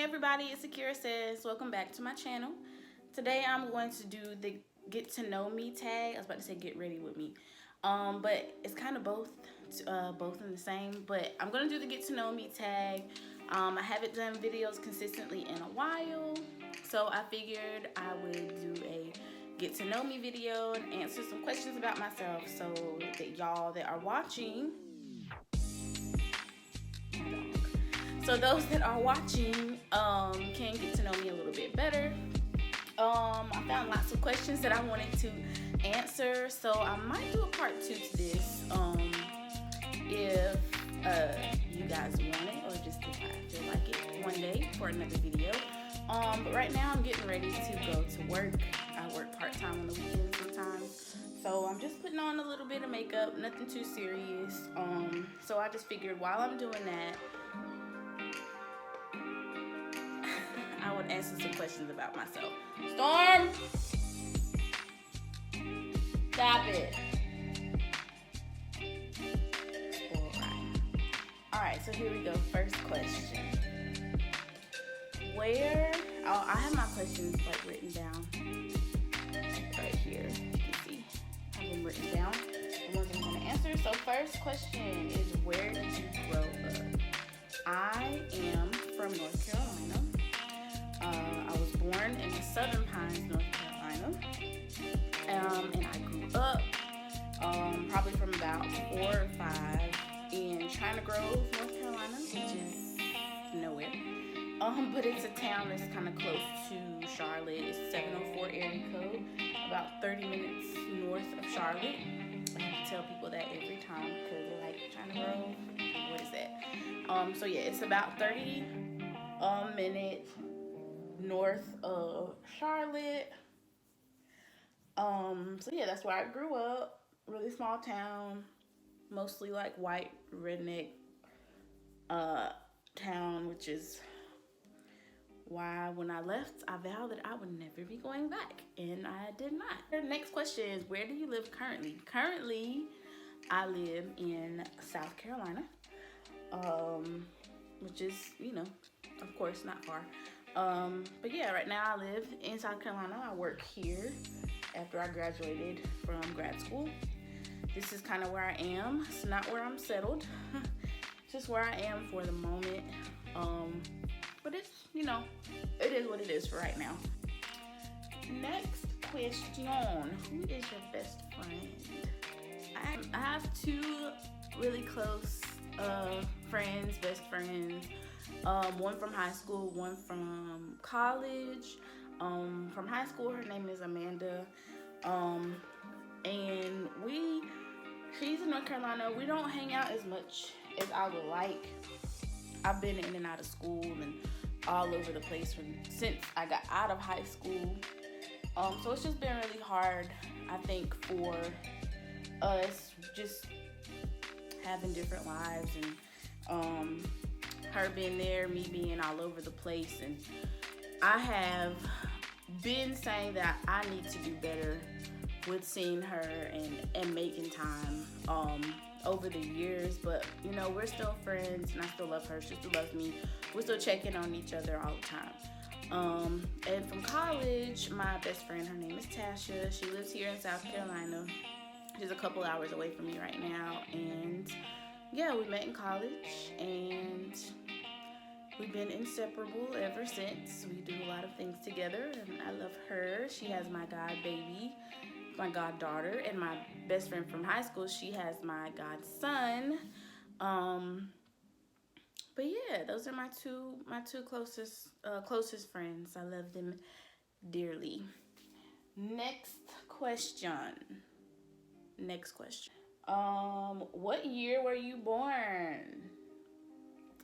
Hey everybody, it's AkeiraSays. Welcome back to my channel. Today I'm going to do the get to know me tag. I was about to say get ready with me, but it's kind of both in the same. But I'm gonna do the get to know me tag. I haven't done videos consistently in a while, so I figured I would do a get to know me video and answer some questions about myself, so that y'all that are watching. So those that are watching can get to know me a little bit better. I found lots of questions that I wanted to answer, so I might do a part 2 to this if you guys want it, or just if I feel like it one day for another video. But right now I'm getting ready to go to work. I work part-time on the weekends sometimes, so I'm just putting on a little bit of makeup, nothing too serious. So I just figured while I'm doing that, I would answer some questions about myself. Storm! Stop it. Alright, so here we go. First question. I have my questions like written down right here. You can see I have them written down. The ones I'm going to answer. So first question is, where did you grow up? I am from North Carolina. I was born in the Southern Pines, North Carolina, and I grew up probably from about 4 or 5 in China Grove, North Carolina, which is nowhere. But it's a town that's kind of close to Charlotte. It's 704 area code, about 30 minutes north of Charlotte. I have to tell people that every time because they're like, China Grove, what is that? So yeah, it's about 30 minutes north of Charlotte. So yeah, that's where I grew up. Really small town, mostly like white redneck town, which is why when I left, I vowed that I would never be going back, and I did not. The next question is, where do you live currently? Currently, I live in South Carolina, which is, you know, of course, not far. But yeah, right now I live in South Carolina. I work here after I graduated from grad school. This is kind of where I am. It's not where I'm settled. It's just where I am for the moment. But it's, you know, it is what it is for right now. Next question. Who is your best friend? I have 2 really close friends, best friends. One from high school, one from college. From high school, her name is Amanda. And she's in North Carolina. We don't hang out as much as I would like. I've been in and out of school and all over the place since I got out of high school. So it's just been really hard, I think, for us just having different lives, and her being there, me being all over the place. And I have been saying that I need to do better with seeing her and making time over the years. But you know, we're still friends, and I still love her, she still loves me. We're still checking on each other all the time. And from college, my best friend, her name is Tasha. She lives here in South Carolina. She's a couple hours away from me right now. And yeah, we met in college, and we've been inseparable ever since. We do a lot of things together, and I love her. She has my god baby, my goddaughter, and my best friend from high school, she has my godson. But yeah, those are my two closest friends. I love them dearly. Next question. What year were you born?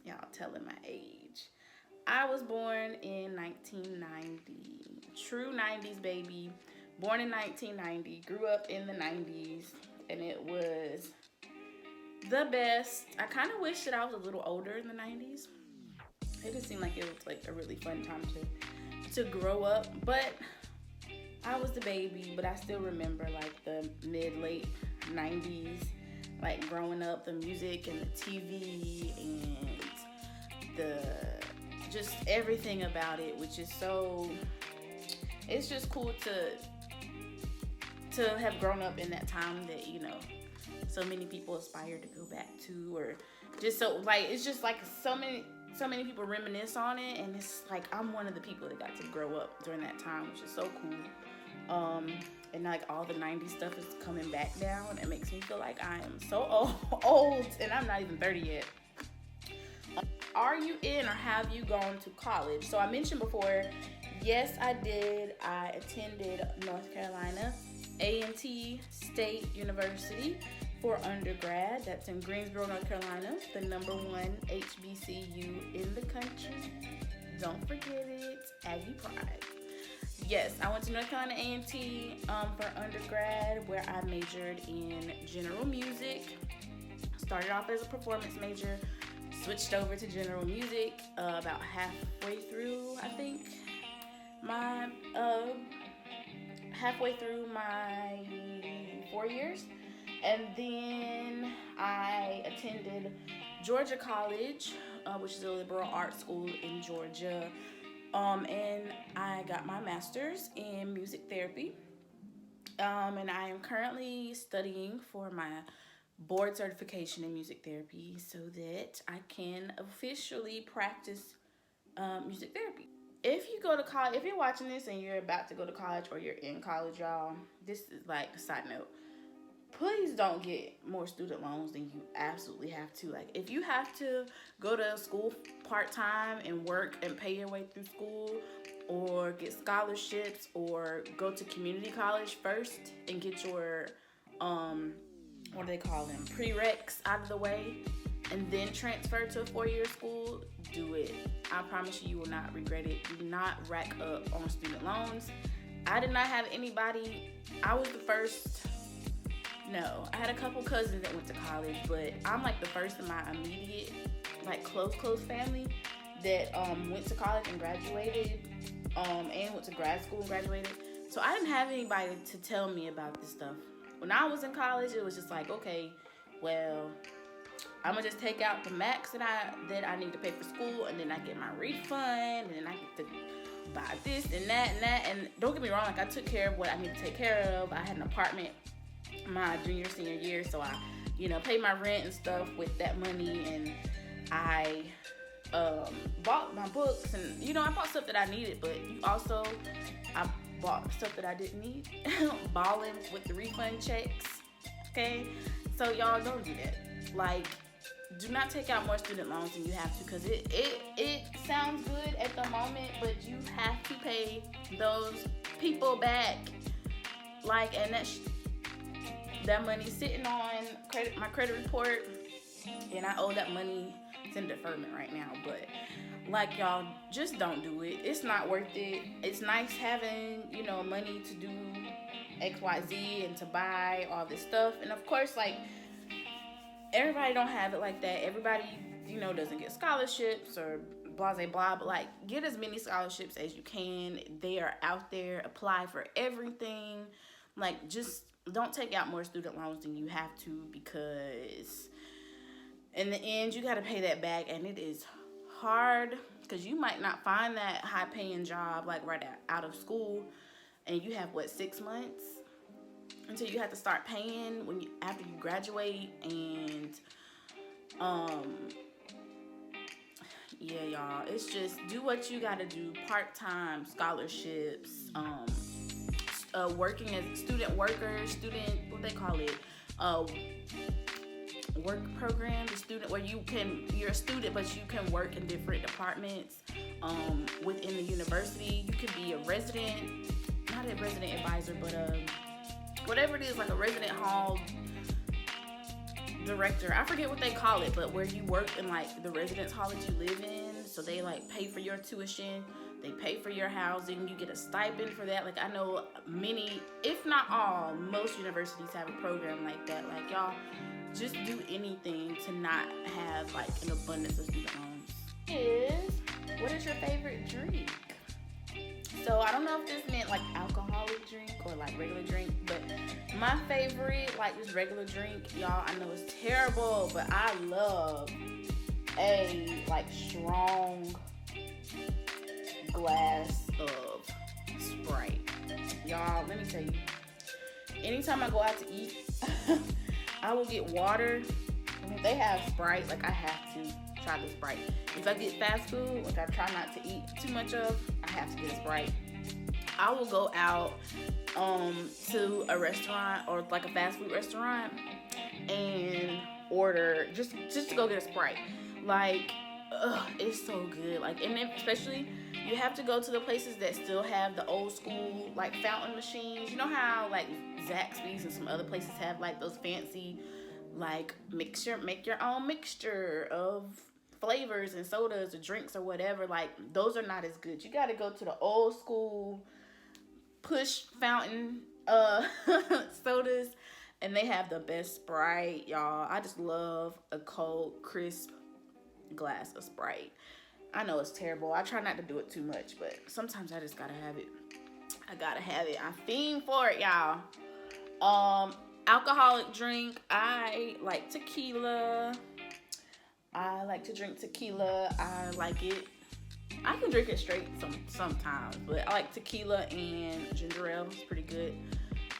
Y'all telling my age. I was born in 1990. True 90s baby. Born in 1990. Grew up in the 90s. And it was the best. I kind of wish that I was a little older in the 90s. It just seemed like it was like a really fun time to grow up. But I was the baby, but I still remember like the mid-late 90s, like growing up, the music and the TV and the just everything about it, which is so, it's just cool to have grown up in that time that, you know, so many people aspire to go back to, or just so, like, it's just like so many people reminisce on it, and it's like I'm one of the people that got to grow up during that time, which is so cool. And like all the 90s stuff is coming back down. It makes me feel like I am so old, and I'm not even 30 yet. Are you in or have you gone to college? So I mentioned before, yes, I did. I attended North Carolina A&T State University for undergrad. That's in Greensboro, North Carolina, the #1 HBCU in the country. Don't forget it. Aggie pride. Yes, I went to North Carolina A&T for undergrad, where I majored in general music. Started off as a performance major, switched over to general music about halfway through, I think, my 4 years. And then I attended Georgia College, which is a liberal arts school in Georgia. And I got my master's in music therapy. And I am currently studying for my board certification in music therapy so that I can officially practice music therapy. If you go to college, if you're watching this and you're about to go to college or you're in college, y'all, this is like a side note. Please don't get more student loans than you absolutely have to. Like, if you have to go to school part-time and work and pay your way through school, or get scholarships, or go to community college first and get your, what do they call them, prereqs out of the way, and then transfer to a 4-year school, do it. I promise you, you will not regret it. Do not rack up on student loans. I did not have anybody. I was the first. No, I had a couple cousins that went to college, but I'm like the first in my immediate, like close family that went to college and graduated, and went to grad school and graduated. So I didn't have anybody to tell me about this stuff. When I was in college, it was just like, okay, well, I'm gonna just take out the max that I need to pay for school, and then I get my refund, and then I get to buy this and that. And don't get me wrong, like I took care of what I need to take care of. I had an apartment my senior year, so I, you know, paid my rent and stuff with that money, and I bought my books, and you know, I bought stuff that I needed, but I bought stuff that I didn't need. Balling with the refund checks. Okay, so y'all don't do that. Like, do not take out more student loans than you have to, because it sounds good at the moment, but you have to pay those people back. Like, and that money's sitting on my credit report, and I owe that money. It's in deferment right now, but like, y'all, just don't do it. It's not worth it. It's nice having, you know, money to do XYZ and to buy all this stuff, and of course, like, everybody don't have it like that. Everybody, you know, doesn't get scholarships or blah blah blah, but like, get as many scholarships as you can. They are out there. Apply for everything. Like, just don't take out more student loans than you have to, because in the end, you got to pay that back, and it is hard, because you might not find that high-paying job like right out of school, and you have 6 months until you have to start paying after you graduate. And yeah, y'all, it's just do what you got to do. Part-time scholarships, working as student workers, what they call it, work program, the student where you're a student, but you can work in different departments within the university. You could be a resident, not a resident advisor, but whatever it is, like a resident hall director. I forget what they call it, but where you work in like the residence hall that you live in. So they like pay for your tuition, they pay for your housing, you get a stipend for that. Like, I know many, if not all, most universities have a program like that. Like, y'all, just do anything to not have like an abundance of student loans. What is your favorite drink? So I don't know if this meant like alcoholic drink or like regular drink, but my favorite, like just regular drink, y'all, I know it's terrible, but I love a like strong y'all, let me tell you. Anytime I go out to eat, I will get water. And if they have Sprite, like I have to try the Sprite. If I get fast food, which I try not to eat too much of, I have to get a Sprite. I will go out to a restaurant or like a fast food restaurant and order just to go get a Sprite. Like, it's so good. Like, and then especially you have to go to the places that still have the old school like fountain machines. You know how like Zaxby's and some other places have like those fancy like make your own mixture of flavors and sodas or drinks or whatever. Like, those are not as good. You got to go to the old school push fountain sodas, and they have the best Sprite, y'all. I just love a cold crisp glass of Sprite. I know it's terrible. I try not to do it too much, but sometimes I just gotta have it. I gotta have it. I fiend for it, y'all. Alcoholic drink, I like tequila. I like to drink tequila. I like it. I can drink it straight sometimes, but I like tequila and ginger ale. It's pretty good.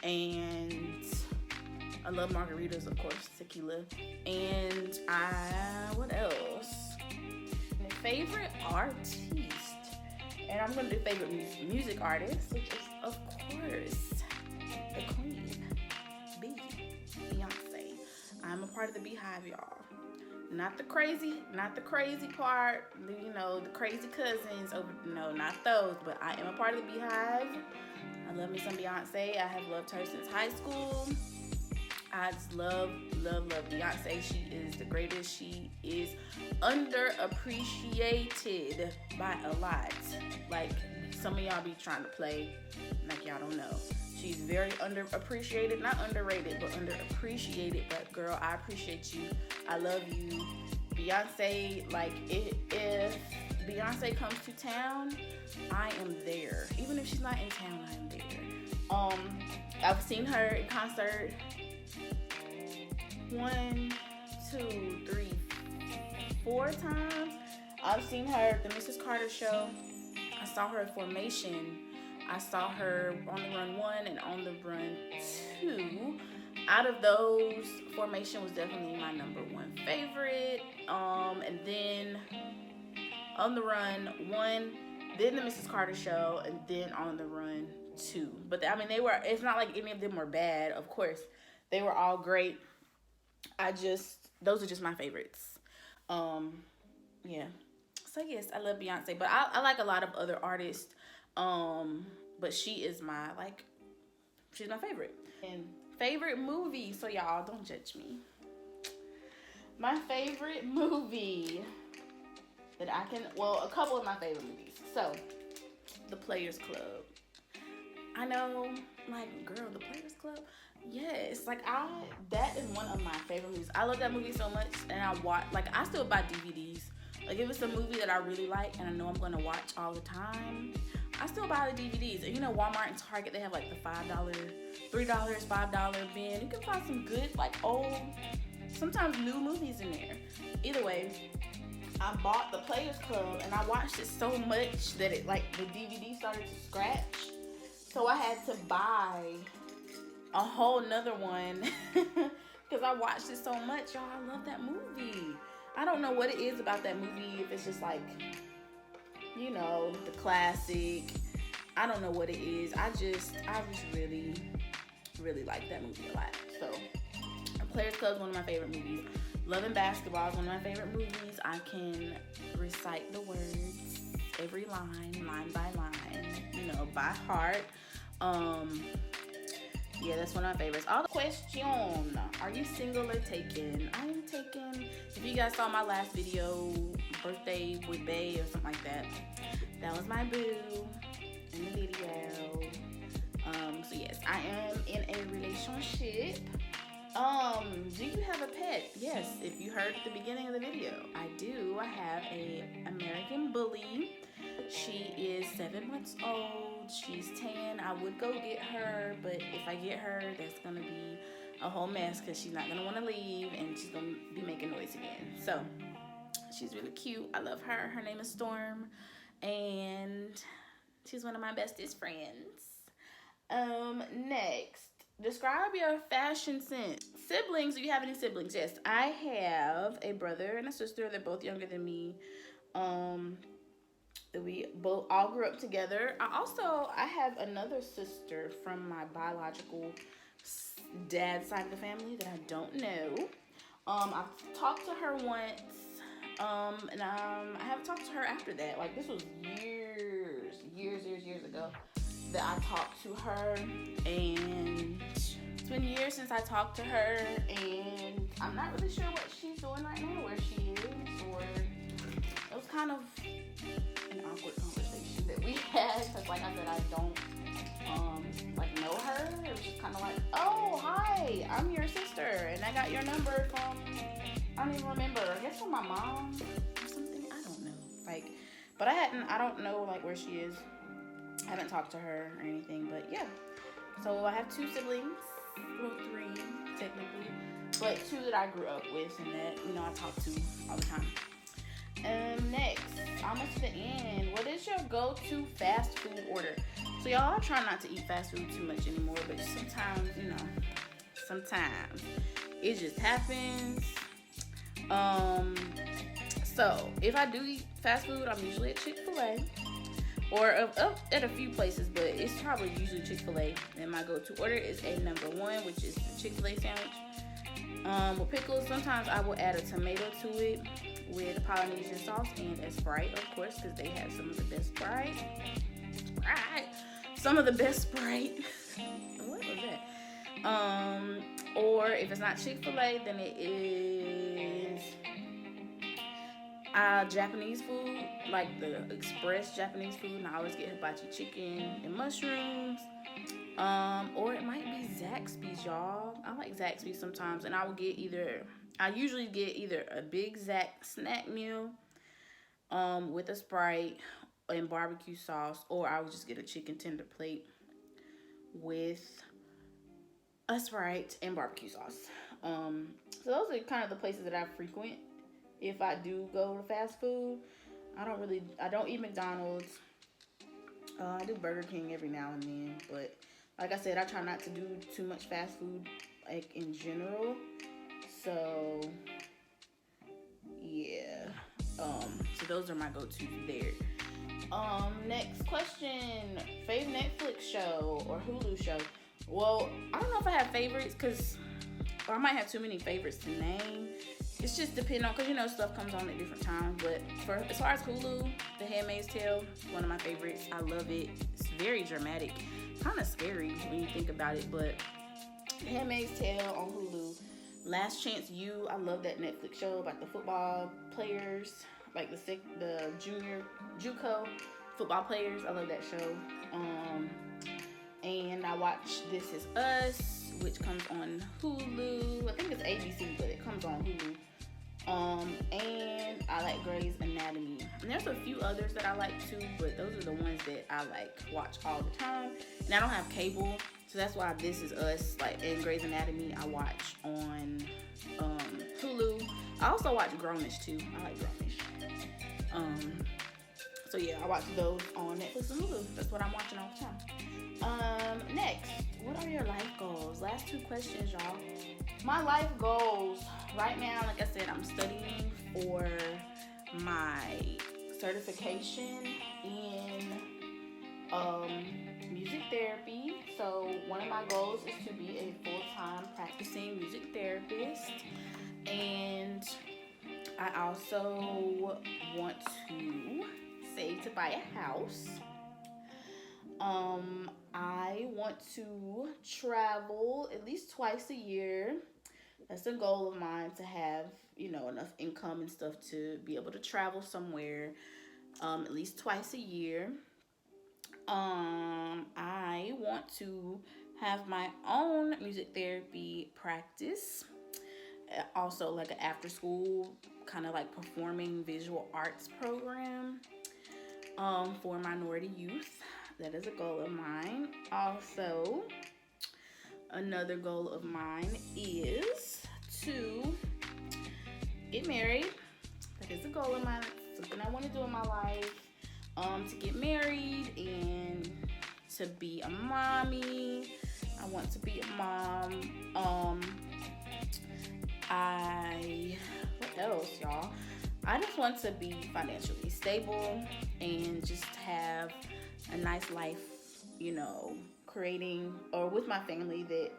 And I love margaritas, of course, tequila. And what else? My favorite artist. And I'm going to do favorite music artist, which is, of course, the queen, Beyonce. I'm a part of the Beehive, y'all. Not the crazy part, you know, the crazy cousins over, no, not those, but I am a part of the Beehive. I love me some Beyonce. I have loved her since high school. I just love Beyonce. She is the greatest. She is underappreciated by a lot. Like, some of y'all be trying to play like y'all don't know. She's very underappreciated, not underrated, but underappreciated. But girl, I appreciate you. I love you. Beyonce, like, if Beyonce comes to town, I am there. Even if she's not in town, I am there. I've seen her in concert 1, 2, 3, 4 times. I've seen her at the Mrs. Carter show. I saw her at Formation. I saw her on the Run 1 and on the Run 2. Out of those, Formation was definitely my number 1 favorite. And then on the Run 1, then the Mrs. Carter show, and then on the Run 2. But I mean, it's not like any of them were bad. Of course, they were all great. Those are just my favorites. Yeah. So yes, I love Beyonce, but I like a lot of other artists. But she is she's my favorite. And favorite movie, so y'all don't judge me. My favorite movie that a couple of my favorite movies. So, The Players Club. I know, like, girl, The Players Club? Yes, that is one of my favorite movies. I love that movie so much, and I still buy DVDs. Like, if it's a movie that I really like and I know I'm gonna watch all the time, I still buy the DVDs. And you know, Walmart and Target, they have like the $5, $3, $5 bin. You can find some good, like, old, sometimes new movies in there. Either way, I bought The Players Club and I watched it so much that the DVD started to scratch. So I had to buy a whole nother one because I watched it so much. Y'all, I love that movie. I don't know what it is about that movie. If it's just like, you know, the classic. I don't know what it is. I just really, really like that movie a lot. So, Players Club is one of my favorite movies. Love and Basketball is one of my favorite movies. I can recite the words, every line by line, you know, by heart. Yeah, that's one of my favorites. All the question, are you single or taken? I am taken. If you guys saw my last video, birthday with Bae or something like that, that was my boo in the video. So yes, I am in a relationship. Do you have a pet? Yes, if you heard at the beginning of the video, I do. I have a American Bully. She is 7 months old. She's 10. I would go get her, but if I get her, that's gonna be a whole mess because she's not gonna want to leave and she's gonna be making noise again. So she's really cute. I love her. Her name is Storm, and she's one of my bestest friends. Next, describe your fashion sense. Siblings, do you have any siblings? Yes, I have a brother and a sister. They're both younger than me. Um, we both all grew up together. I have another sister from my biological dad's side of the family that I don't know. I've talked to her once. I haven't talked to her after that. Like, this was years ago that I talked to her, and it's been years since I talked to her, and I'm not really sure what she's doing right now, where she is, or it was kind of an awkward conversation that we had, because like I said, I don't know her. It was just kind of like, oh, hi, I'm your sister, and I got your number from, I don't even remember, I guess from my mom or something. I don't know. But I don't know like where she is. I haven't talked to her or anything, but yeah. So I have 2 siblings, well, 3 technically, but 2 that I grew up with and that, I talk to all the time. Next, almost to the end. What is your go-to fast food order? So y'all, I try not to eat fast food too much anymore, but sometimes, sometimes it just happens. So if I do eat fast food, I'm usually at Chick-fil-A or up at a few places, but it's probably usually Chick-fil-A. And my go-to order is a number 1, which is the Chick-fil-A sandwich. With pickles, sometimes I will add a tomato to it with Polynesian sauce and a Sprite, of course, because they have some of the best Sprite. Some of the best Sprite. What was that? Or if it's not Chick-fil-A, then it is Japanese food, like the express Japanese food, and I always get hibachi chicken and mushrooms. Or it might be Zaxby's, y'all. I like Zaxby's sometimes, and I usually get either a big Zax snack meal with a Sprite and barbecue sauce, or I would just get a chicken tender plate with a Sprite and barbecue sauce. So those are kind of the places that I frequent if I do go to fast food. I don't eat McDonald's. I do Burger King every now and then, but like I said, I try not to do too much fast food, like, in general. So yeah. So those are my go-tos there. Next question. Favorite Netflix show or Hulu show? Well, I don't know if I have favorites, or I might have too many favorites to name. It's just depending on, because stuff comes on at different times. But as far as Hulu, The Handmaid's Tale, one of my favorites. I love it. It's very dramatic, kind of scary when you think about it. But The Handmaid's Tale on Hulu. Last Chance U, I love that Netflix show about the football players, like the junior JUCO football players. I love that show. And I watch This Is Us, which comes on Hulu. I think it's ABC, but it comes on Hulu. And I like Grey's Anatomy. And there's a few others that I like too, but those are the ones that I watch all the time. And I don't have cable, so that's why This Is Us, and Grey's Anatomy, I watch on Hulu. I also watch Grownish too. I like Grownish. So yeah, I watch those on Netflix and Hulu. That's what I'm watching all the time. Next, what are your life goals? Last 2 questions, y'all. My life goals right now, like I said, I'm studying for my certification in music therapy. So one of my goals is to be a full-time practicing music therapist, and I also want to save to buy a house. I want to travel at least twice a year. That's a goal of mine, to have, enough income and stuff to be able to travel somewhere at least twice a year. I want to have my own music therapy practice. Also, like an after school kind of like performing visual arts program for minority youth. That is a goal of mine. Also, another goal of mine is to get married. That is a goal of mine. It's something I want to do in my life. To get married and to be a mommy. I want to be a mom. What else, y'all? I just want to be financially stable and just have a nice life, you know, creating or with my family that,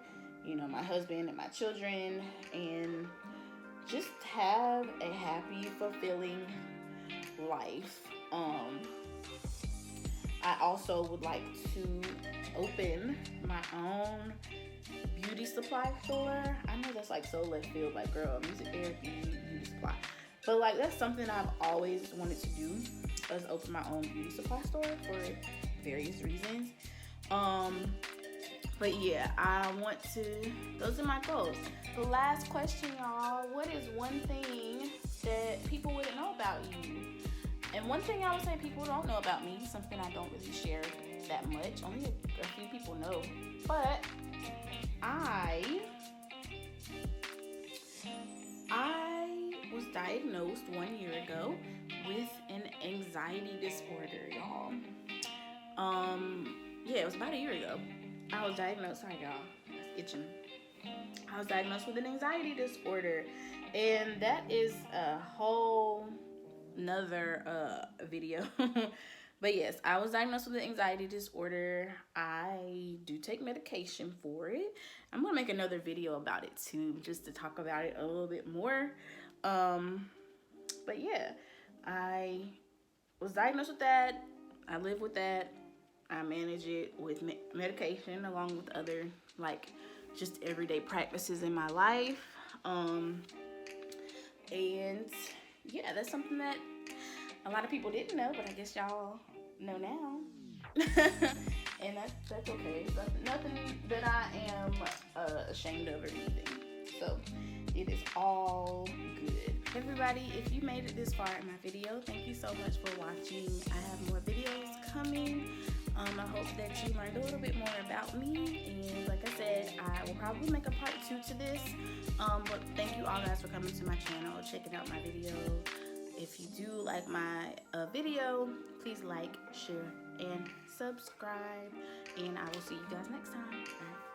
you know, my husband and my children, and just have a happy, fulfilling life. I also would like to open my own beauty supply store. I know that's like so left field, like girl, music therapy, beauty supply. But like that's something I've always wanted to do, is open my own beauty supply store for various reasons. But yeah, I want to, those are my goals. The last question, y'all, what is one thing that people wouldn't know about you? And one thing I would say people don't know about me, something I don't really share that much, only a few people know, but I was diagnosed 1 year ago with an anxiety disorder, y'all. Yeah, it was about a year ago. I was diagnosed, sorry y'all, it's itching. I was diagnosed with an anxiety disorder, and that is a whole another video. But yes, I was diagnosed with an anxiety disorder. I do take medication for it. I'm gonna make another video about it too, just to talk about it a little bit more. But yeah, I was diagnosed with that. I live with that. I manage it with medication along with other like just everyday practices in my life. And yeah, that's something that a lot of people didn't know, but I guess y'all know now. And that's okay. That's nothing that I am ashamed of or anything. So it is all good. Everybody, if you made it this far in my video, thank you so much for watching. I have more videos coming. I hope that you learned a little bit more about me, and like I said, I will probably make a part 2 to this, but thank you all guys for coming to my channel, checking out my video. If you do like my video, please like, share, and subscribe, and I will see you guys next time. Bye.